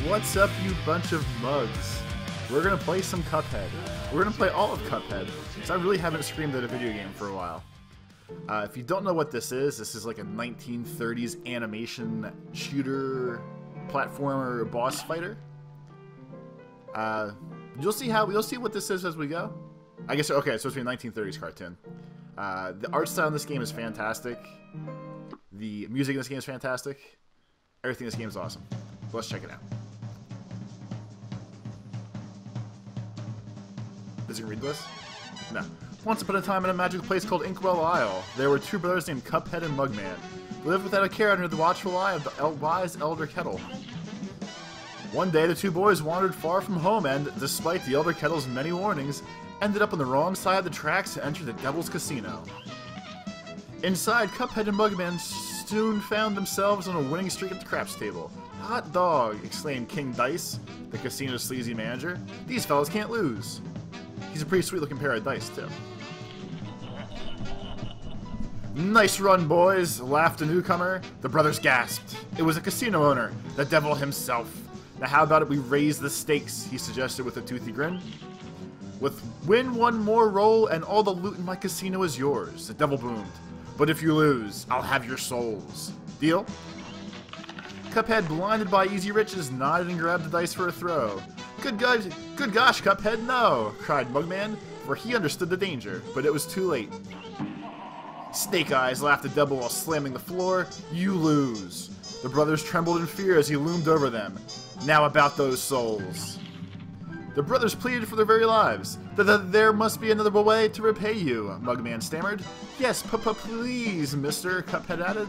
What's up, you bunch of mugs? We're gonna play some Cuphead. We're gonna play all of Cuphead, because I really haven't screamed at a video game for a while. If you don't know what this is like a 1930s animation shooter, platformer, boss fighter. You'll see what this is as we go. I guess, okay, it's supposed to be a 1930s cartoon. The art style in this game is fantastic. The music in this game is fantastic. Everything in this game is awesome. Let's check it out. Does it read this? No. Once upon a time in a magical place called Inkwell Isle, there were two brothers named Cuphead and Mugman, who lived without a care under the watchful eye of the wise Elder Kettle. One day, the two boys wandered far from home and, despite the Elder Kettle's many warnings, ended up on the wrong side of the tracks to enter the Devil's Casino. Inside, Cuphead and Mugman soon found themselves on a winning streak at the craps table. "Hot dog!" exclaimed King Dice, the casino's sleazy manager. "These fellas can't lose." He's a pretty sweet-looking pair of dice, too. "Nice run, boys," laughed the newcomer. The brothers gasped. It was a casino owner, the devil himself. "Now how about it we raise the stakes," he suggested with a toothy grin. "Win one more roll and all the loot in my casino is yours," the devil boomed. "But if you lose, I'll have your souls. Deal?" Cuphead, blinded by easy riches, nodded and grabbed the dice for a throw. Good gosh, Cuphead, no!" cried Mugman, for he understood the danger, but it was too late. "Snake Eyes," laughed the devil while slamming the floor. "You lose." The brothers trembled in fear as he loomed over them. "Now about those souls." The brothers pleaded for their very lives. "There must be another way to repay you," Mugman stammered. "Yes, please, mister," Cuphead added.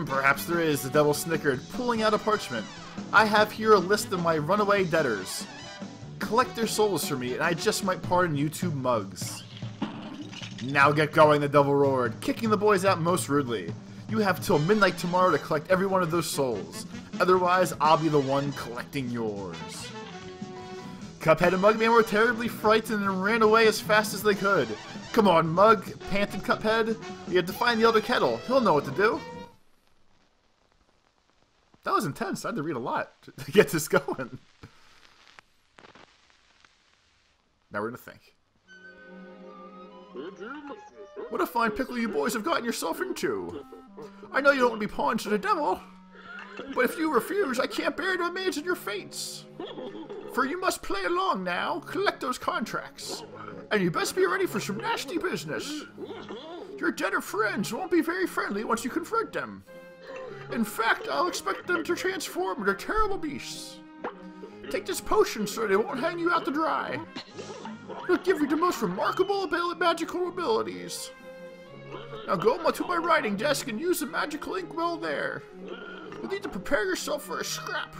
Perhaps there is," the devil snickered, pulling out a parchment. "I have here a list of my runaway debtors. Collect their souls for me, and I just might pardon you two mugs." "Now get going," the devil roared, kicking the boys out most rudely. "You have till midnight tomorrow to collect every one of those souls. Otherwise, I'll be the one collecting yours." Cuphead and Mugman were terribly frightened and ran away as fast as they could. "Come on, Mug," panted Cuphead. "You have to find the Elder Kettle. He'll know what to do." That was intense. I had to read a lot to get this going. Now we're gonna think. "What a fine pickle you boys have gotten yourself into. I know you don't want to be pawns to the devil, but if you refuse, I can't bear to imagine your fates. For you must play along now, collect those contracts, and you best be ready for some nasty business. Your debtor friends won't be very friendly once you confront them. In fact, I'll expect them to transform into terrible beasts. Take this potion so they won't hang you out to dry. It'll give you the most remarkable magical abilities. Now go to my writing desk and use the magical inkwell there. You'll need to prepare yourself for a scrap."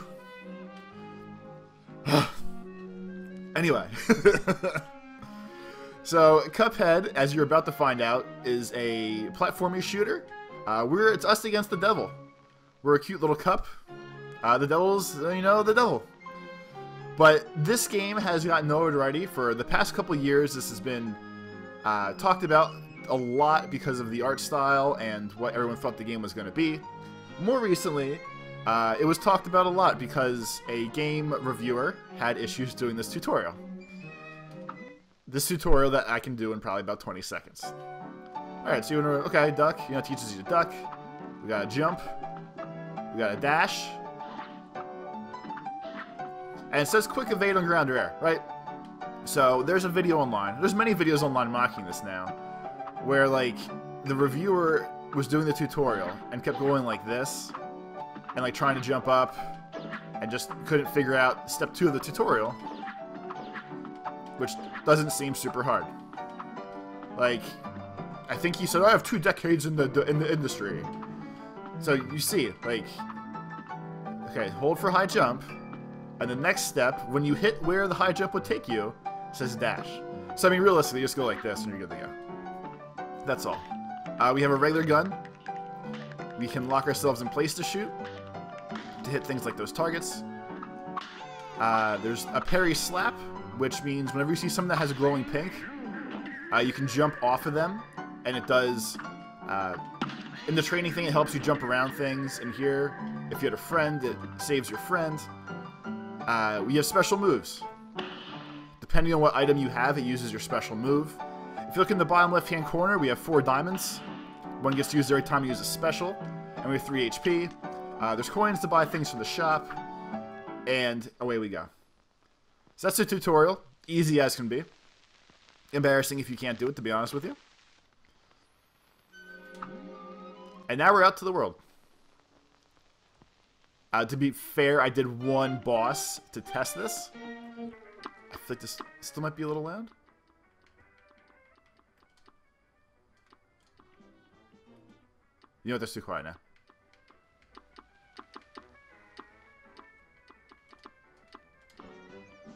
Anyway. So, Cuphead, as you're about to find out, is a platforming shooter. It's us against the devil. We're a cute little cup. The devil's, the devil. But this game has gotten notoriety for the past couple years. This has been talked about a lot because of the art style and what everyone thought the game was going to be. More recently, it was talked about a lot because a game reviewer had issues doing this tutorial. This tutorial that I can do in probably about 20 seconds. Alright, so you want to, okay, duck. It teaches you to duck. We got a jump. We got a dash. And it says quick evade on ground or air, right? So there's a video online. There's many videos online mocking this now. Where, like, the reviewer was doing the tutorial and kept going like this. And, like, trying to jump up. And just couldn't figure out step 2 of the tutorial. Which doesn't seem super hard. Like, I think he said, "I have 2 decades in the industry." So you see, like, okay, hold for high jump, and the next step, when you hit where the high jump would take you, says dash. So I mean, realistically, just go like this, and you're good to go. That's all. We have a regular gun. We can lock ourselves in place to shoot, to hit things like those targets. There's a parry slap, which means whenever you see something that has a glowing pink, you can jump off of them, and it does In the training thing, it helps you jump around things. And here, if you had a friend, it saves your friend. We have special moves. Depending on what item you have, it uses your special move. If you look in the bottom left-hand corner, we have 4 diamonds. One gets used every time you use a special. And we have 3 HP. There's coins to buy things from the shop. And away we go. So that's the tutorial. Easy as can be. Embarrassing if you can't do it, to be honest with you. And now we're out to the world. To be fair, I did one boss to test this. I feel like this still might be a little loud. You know what, that's too quiet now.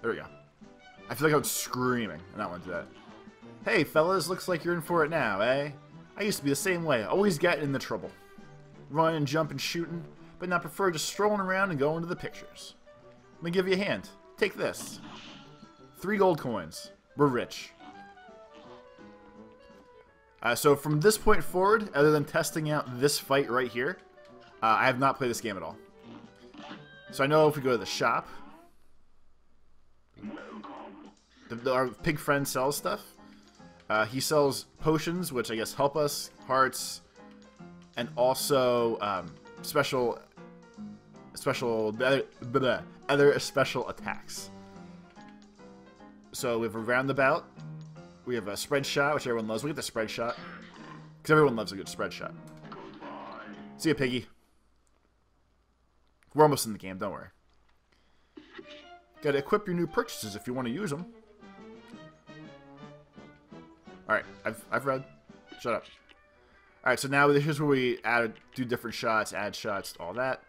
There we go. I feel like I was screaming, and I went to that. Hey, fellas, looks like you're in for it now, eh? I used to be the same way, always getting into trouble. Running, jumping, shooting, but now prefer just strolling around and going to the pictures. Let me give you a hand. Take this. 3 gold coins. We're rich. So from this point forward, other than testing out this fight right here, I have not played this game at all. So I know if we go to the shop, our pig friend sells stuff. He sells potions, which I guess help us, hearts, and also other special attacks. So we have a roundabout. We have a spread shot, which everyone loves. We get the spread shot because everyone loves a good spread shot. See ya, piggy. We're almost in the game. Don't worry. Got to equip your new purchases if you want to use them. Alright, I've read. Shut up. Alright, so now here's where we do different shots, add shots, all that.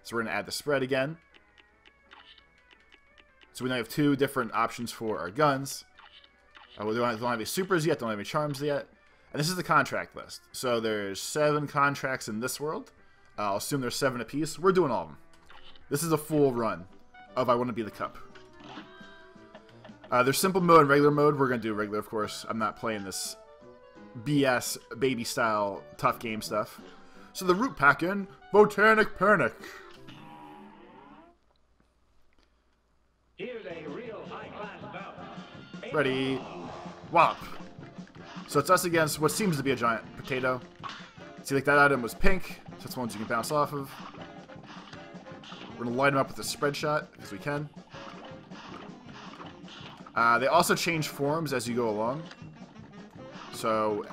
So we're going to add the spread again. So we now have 2 different options for our guns. We don't have any supers yet, don't have any charms yet. And this is the contract list. So there's 7 contracts in this world. I'll assume there's 7 apiece. We're doing all of them. This is a full run of I Want to Be the Cup. There's simple mode and regular mode. We're going to do regular, of course. I'm not playing this BS baby-style tough game stuff. So the root pack in Botanic Panic. Here's a real high-class bout. Ready. Wallop. So it's us against what seems to be a giant potato. See, like that item was pink. So that's ones you can bounce off of. We're going to light them up with a spread shot, because we can. They also change forms as you go along. So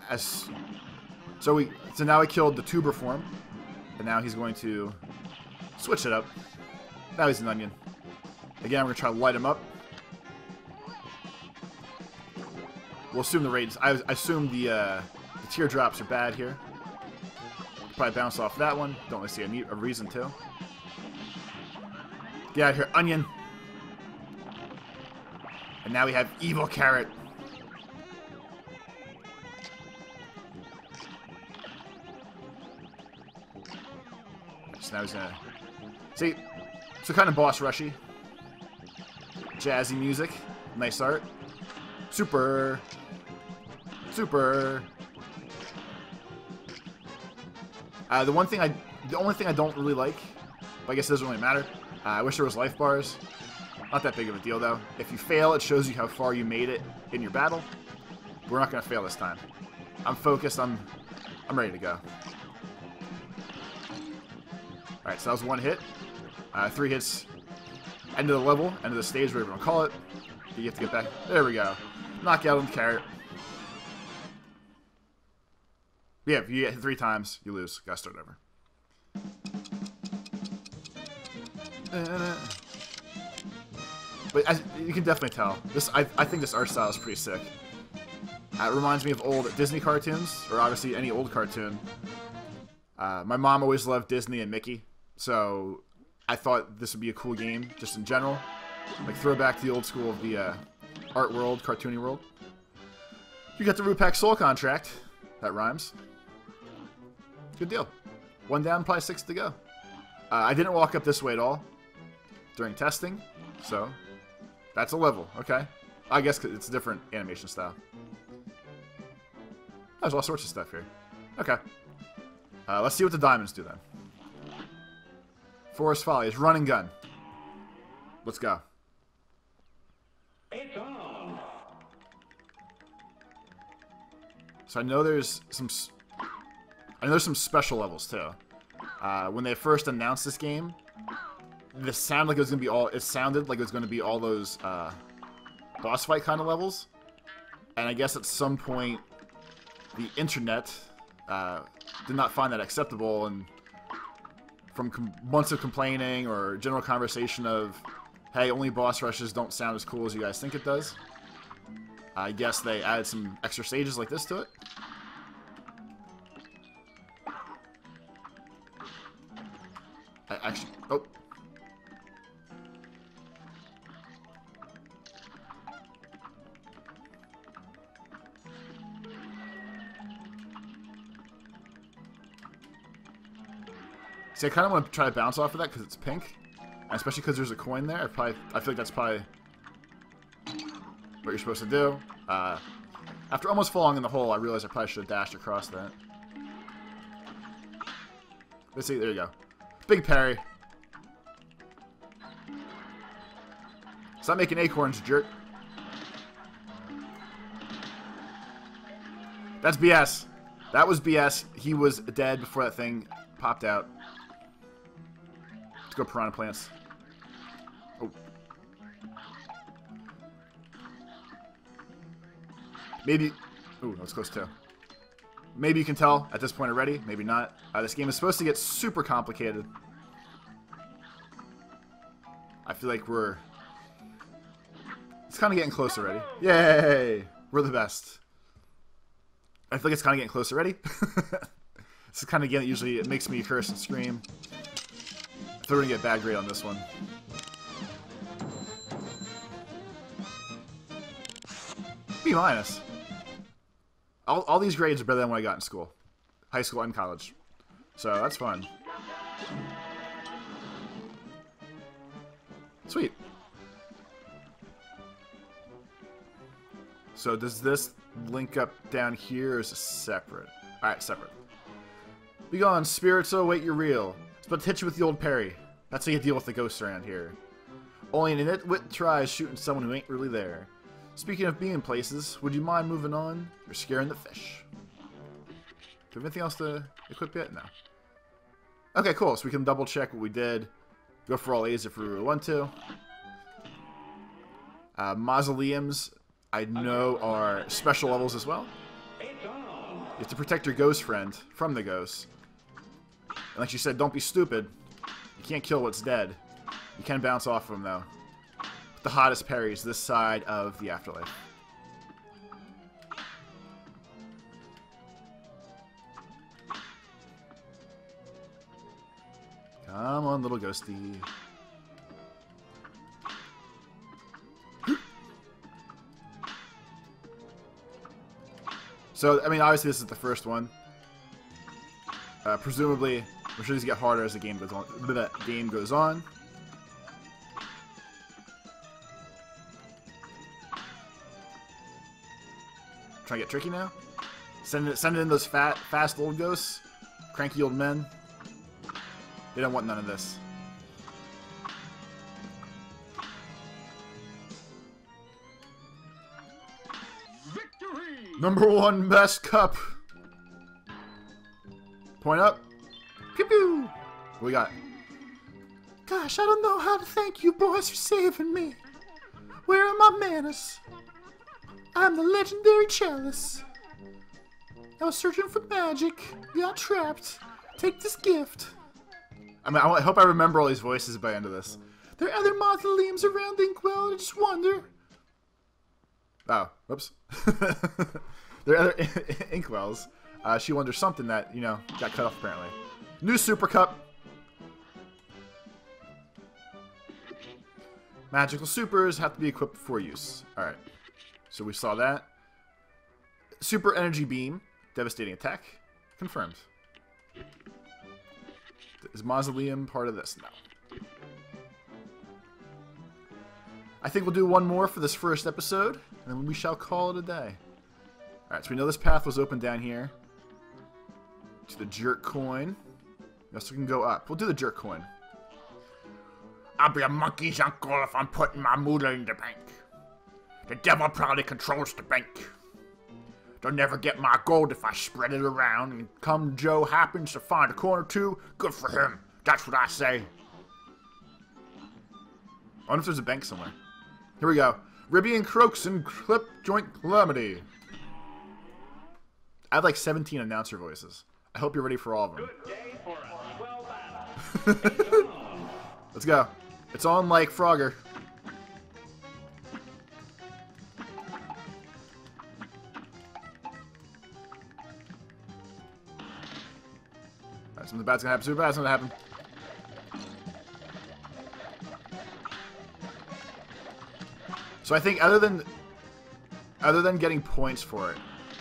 now I killed the tuber form, and now he's going to switch it up. Now he's an onion. Again, we're gonna try to light him up. We'll assume the rate. I assume the teardrops are bad here. Probably bounce off that one. Don't really see a reason to. Get out of here, onion. And now we have Evil Carrot. So now he's gonna... See? So kind of boss rushy. Jazzy music. Nice art. Super. Super. The only thing I don't really like, but I guess it doesn't really matter. I wish there was life bars. Not that big of a deal, though. If you fail, it shows you how far you made it in your battle. We're not going to fail this time. I'm focused. I'm ready to go. Alright, so that was 1 hit. 3 hits. End of the level. End of the stage, whatever you want to call it. You have to get back. There we go. Knock out on the carrot. Yeah, if you hit 3 times, you lose. Gotta start over. But as you can definitely tell, I think this art style is pretty sick. It reminds me of old Disney cartoons, or obviously any old cartoon. My mom always loved Disney and Mickey, so I thought this would be a cool game, just in general. Like, throwback to the old school of the art world, cartoony world. You got the Root Pack Soul contract. That rhymes. Good deal. 1 down, probably 6 to go. I didn't walk up this way at all during testing, so that's a level. Okay. I guess 'cause it's a different animation style. There's all sorts of stuff here. Okay. Let's see what the diamonds do then. Forest Follies, run and gun. Let's go. It's on. So I know there's some special levels too. When they first announced this game, this sounded like it was gonna be all. It sounded like it was gonna be all those boss fight kind of levels. And I guess at some point, the internet did not find that acceptable, and from months of complaining or general conversation of, hey, only boss rushes don't sound as cool as you guys think it does, I guess they added some extra stages like this to it. Oh. See, I kind of want to try to bounce off of that because it's pink, and especially because there's a coin there. I feel like that's probably what you're supposed to do. After almost falling in the hole, I realized I probably should have dashed across that. Let's see, there you go. Big parry. Stop making acorns, jerk. That's BS. That was BS. He was dead before that thing popped out. Let's go piranha plants. Oh. Maybe... Ooh, that was close too. Maybe you can tell at this point already. Maybe not. This game is supposed to get super complicated. I feel like we're... It's kind of getting close already. Yay! We're the best. I feel like it's kind of getting close already. This is kind of game that usually it makes me curse and scream. I thought we were going to get a bad grade on this one. B-. All these grades are better than what I got in school. High school and college. So that's fun. Sweet. So does this link up down here, or is it separate? Alright, separate. Be gone, spirits, oh wait, you're real. It's about to hit you with the old parry. That's how you deal with the ghosts around here. Only an nitwit tries shooting someone who ain't really there. Speaking of being places, would you mind moving on? You're scaring the fish. Do we have anything else to equip yet? No. Okay, cool. So we can double check what we did. Go for all A's if we really want to. Mausoleums, I know, are special levels as well. You have to protect your ghost friend from the ghosts. And like you said, don't be stupid. You can't kill what's dead. You can bounce off of them, though. The hottest parries this side of the afterlife. Come on, little ghosty. So, I mean, obviously this is the first one. Presumably, I'm sure these get harder as the game goes on. The game goes on. Trying to get tricky now. Send in those fast old ghosts, cranky old men. They don't want none of this. Victory! #1 best cup. Point up. Pew pew. What we got? Gosh, I don't know how to thank you boys for saving me. Where are my manners? I'm the legendary chalice. I was searching for magic. Got trapped. Take this gift. I mean, I hope I remember all these voices by the end of this. There are other mausoleums around Inkwell. I just wonder. Oh, whoops. There are other Inkwells. She wonders something that, you know, got cut off apparently. New Super Cup. Magical supers have to be equipped before use. Alright. So we saw that. Super Energy Beam. Devastating attack. Confirmed. Is Mausoleum part of this? No. I think we'll do one more for this first episode, and then we shall call it a day. Alright, so we know this path was open down here To the jerk coin. Yes, we can go up. We'll do the jerk coin. I'll be a monkey's uncle if I'm putting my moolah in the bank. The devil probably controls the bank. They'll never get my gold if I spread it around. And come Joe happens to find a coin or two, good for him. That's what I say. I wonder if there's a bank somewhere. Here we go. Ribby and Croaks and Clip Joint Calamity. I have like 17 announcer voices. I hope you're ready for all of them. Good day for a swell battle. Let's go. It's on like Frogger. Alright, something bad's gonna happen. Super bad's gonna happen. So I think other than getting points for it,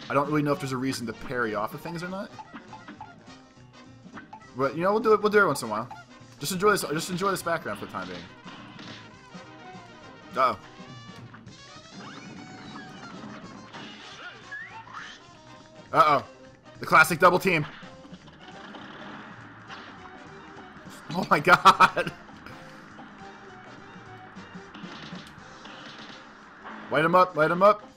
I don't really know if there's a reason to parry off of things or not. But you know, we'll do it once in a while. Just enjoy this background for the time being. Uh-oh. Uh-oh. The classic double team. Oh my god. Light him up, light him up.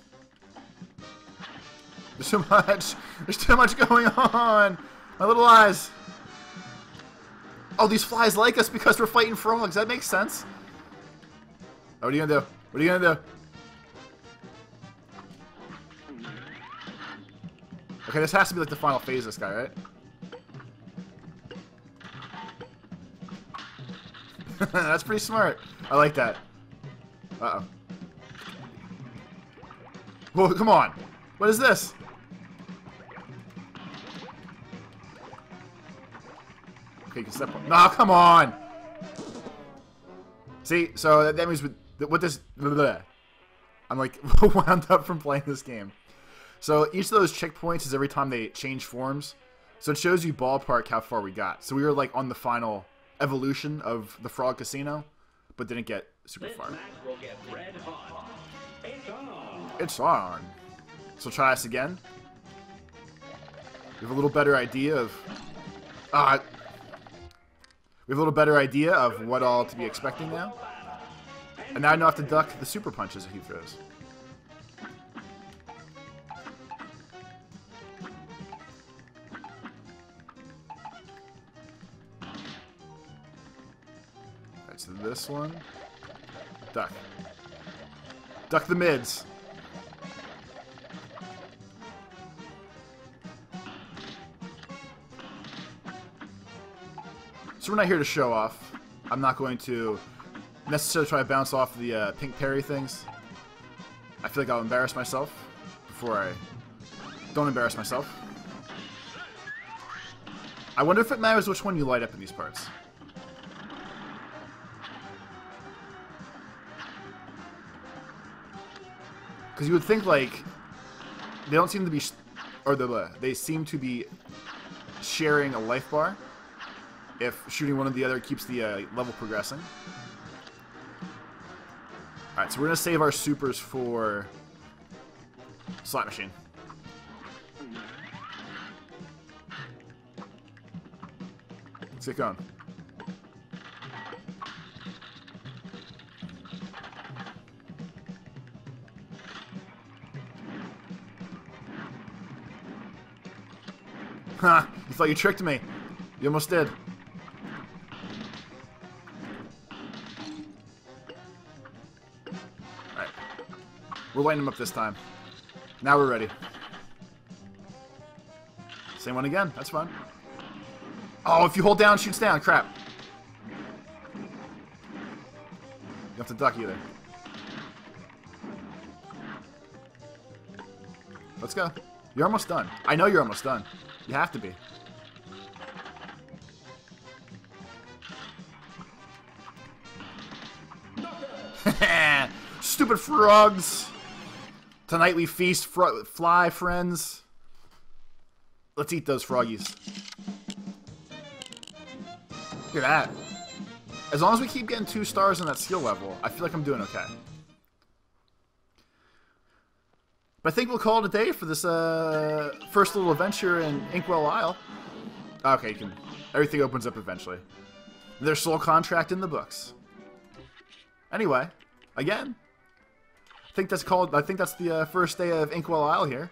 There's too much. There's too much going on. My little eyes. Oh, these flies like us because we're fighting frogs. That makes sense. Oh, what are you gonna do? What are you gonna do? Okay, this has to be like the final phase of this guy, right? That's pretty smart. I like that. Uh-oh. Whoa, come on. What is this? Okay, you can step on. No, come on! See, so that means with this... I'm like wound up from playing this game. So each of those checkpoints is every time they change forms. So it shows you ballpark how far we got. So we were like on the final evolution of the Frog Casino, but didn't get super far. This match will get red hot. It's on. It's on. So try us again. We have a little better idea of... we have a little better idea of what all to be expecting now. And now I know I have to duck the super punches that he throws. Alright, so this one. Duck. Duck the mids. So we're not here to show off. I'm not going to necessarily try to bounce off the pink parry things. I feel like I'll embarrass myself before I don't embarrass myself. I wonder if it matters which one you light up in these parts. Because you would think, like, they don't seem to be, they seem to be sharing a life bar. If shooting one or the other keeps the level progressing. Alright, so we're going to save our supers for Slot Machine. Let's get going. Ha! You thought you tricked me. You almost did. We're lighting them up this time. Now we're ready. Same one again. That's fine. Oh, if you hold down, shoots down. Crap. You have to duck either. Let's go. You're almost done. I know you're almost done. You have to be. Stupid frogs. Tonight we feast fly friends. Let's eat those froggies. Look at that. As long as we keep getting 2 stars on that skill level, I feel like I'm doing okay. But I think we'll call it a day for this first little adventure in Inkwell Isle. Okay, you can. Everything opens up eventually. Their soul contract in the books. Anyway, again, I think that's the first day of Inkwell Isle here.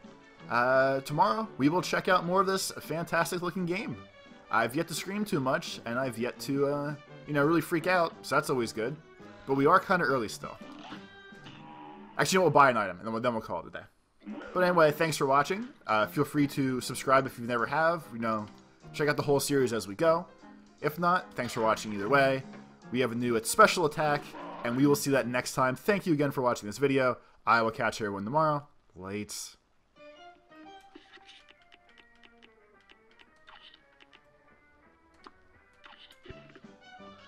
Tomorrow we will check out more of this fantastic looking game. I've yet to scream too much, and I've yet to, really freak out, so that's always good. But we are kind of early still. Actually, we'll buy an item, and then we'll call it a day. But anyway, thanks for watching. Feel free to subscribe if you never have. Check out the whole series as we go. If not, thanks for watching either way. We have a new special attack, and we will see that next time. Thank you again for watching this video. I will catch everyone tomorrow. Late.